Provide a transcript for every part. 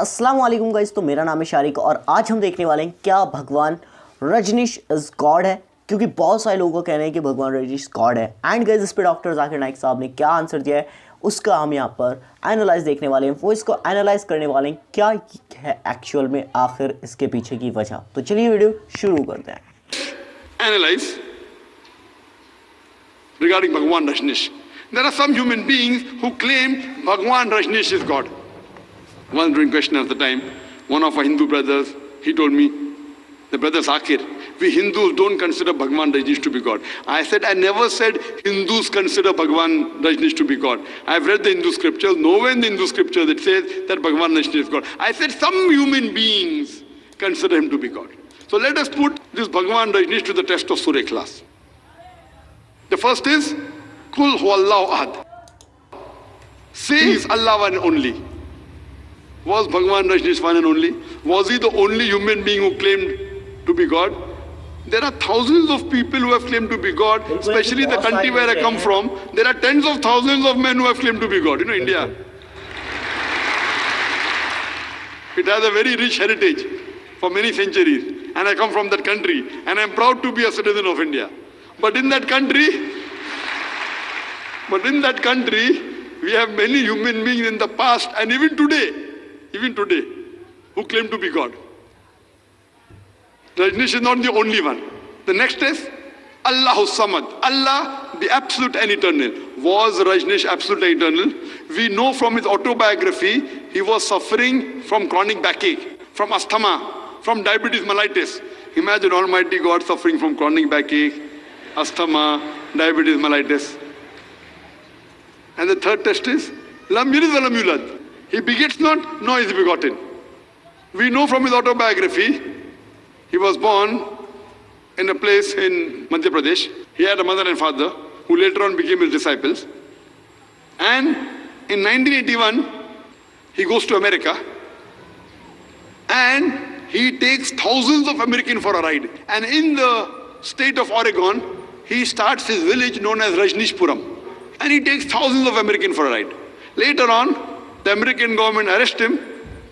अस्सलाम वालेकुम गाइस। तो मेरा नाम है शारिक और आज हम देखने वाले हैं क्या भगवान रजनीश इज गॉड है, क्योंकि बहुत सारे लोगों का कहना है कि भगवान रजनीश गॉड है। एंड गाइस इस पे डॉक्टर जाकिर नाइक साहब ने क्या आंसर दिया है उसका हम यहाँ पर एनालाइज देखने वाले हैं। वो इसको एनालाइज करने वाले हैं क्या है एक्चुअल में आखिर इसके पीछे की वजह। तो चलिए वीडियो शुरू करते हैं। Analyze regarding Bhagwan Rajneesh. There are some human beings who claim Bhagwan Rajneesh is God. Once during question at the time, one of our Hindu brothers, he told me, the brother Zakir, we Hindus don't consider Bhagwan Rajneesh to be God. I said, I never said Hindus consider Bhagwan Rajneesh to be God. I've read the Hindu scriptures. Nowhere in the Hindu scriptures it says that Bhagwan Rajneesh is God. I said some human beings consider him to be God. So let us put this Bhagwan Rajneesh to the test of Surah class. The first is, Kul Huwallahu Ahad. Say is Allah one and only. Was Bhagwan Rajneesh one and only? Was he the only human being who claimed to be God? There are thousands of people who have claimed to be God, especially the country where I come from. There are tens of thousands of men who have claimed to be God. You know, India. It has a very rich heritage for many centuries. And I come from that country. And I'm proud to be a citizen of India. But in that country, we have many human beings in the past and even today, who claim to be God. Rajneesh is not the only one. The next is Allahu Samad. Allah, the absolute and eternal. Was Rajneesh absolute and eternal? We know from his autobiography, he was suffering from chronic backache, from asthma, from diabetes mellitus. Imagine Almighty God suffering from chronic backache, asthma, diabetes mellitus. And the third test is Lam Yalid wa Lam Yulad. He begets not, nor is begotten. We know from his autobiography, he was born in a place in Madhya Pradesh. He had a mother and father who later on became his disciples. And in 1981, he goes to America and he takes thousands of Americans for a ride. And in the state of Oregon, he starts his village known as Rajneeshpuram. And he takes thousands of Americans for a ride. Later on, the American government arrests him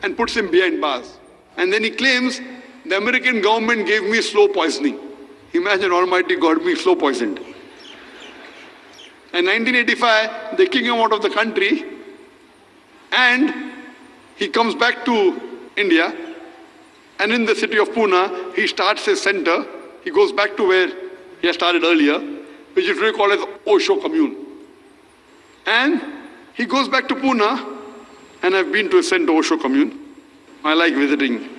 and puts him behind bars. And then he claims, the American government gave me slow poisoning. Imagine Almighty God being slow poisoned. In 1985, they kick him out of the country and he comes back to India. And in the city of Pune, he starts his center. He goes back to where he had started earlier, which is really called as Osho Commune. And he goes back to Pune, and I've been to his center, Osho Commune. I like visiting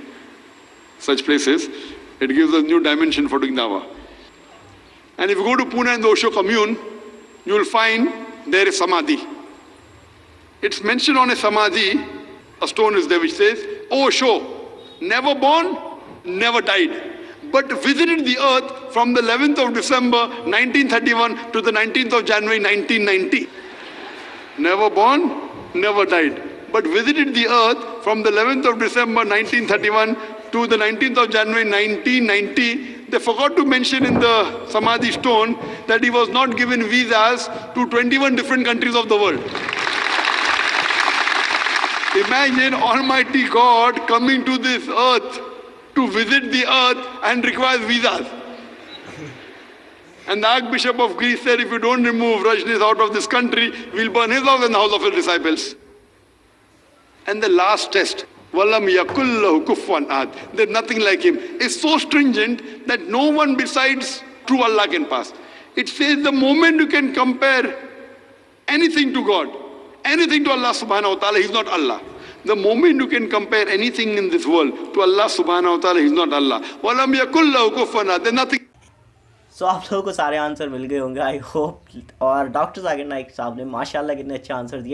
such places. It gives a new dimension for doing dawah. And if you go to Pune and the Osho Commune, you will find there is Samadhi. It's mentioned on a Samadhi, a stone is there which says, Osho, never born, never died, but visited the earth from the 11th of December 1931 to the 19th of January 1990. Never born, never died, but visited the earth from the 11th of December 1931 to the 19th of January 1990. They forgot to mention in the Samadhi stone that he was not given visas to 21 different countries of the world. Imagine Almighty God coming to this earth to visit the earth and requires visas. And the Archbishop of Greece said, if you don't remove Rajneesh out of this country, we'll burn his house and the house of his disciples. And the last test, Walam yakullahu kufuwan ahad. There's nothing like him. It's so stringent that no one besides true Allah can pass. It says the moment you can compare anything to God, anything to Allah subhanahu wa ta'ala, he's not Allah. The moment you can compare anything in this world to Allah subhanahu wa ta'ala, he's not Allah. Walam yakullahu kufuwan ahad. There's nothing. सो आप लोगों को सारे answer मिल गए होंगे I hope. और doctor Zakir Naik साहब ने माशाल्लाह कितने अच्छे आंसर दिए।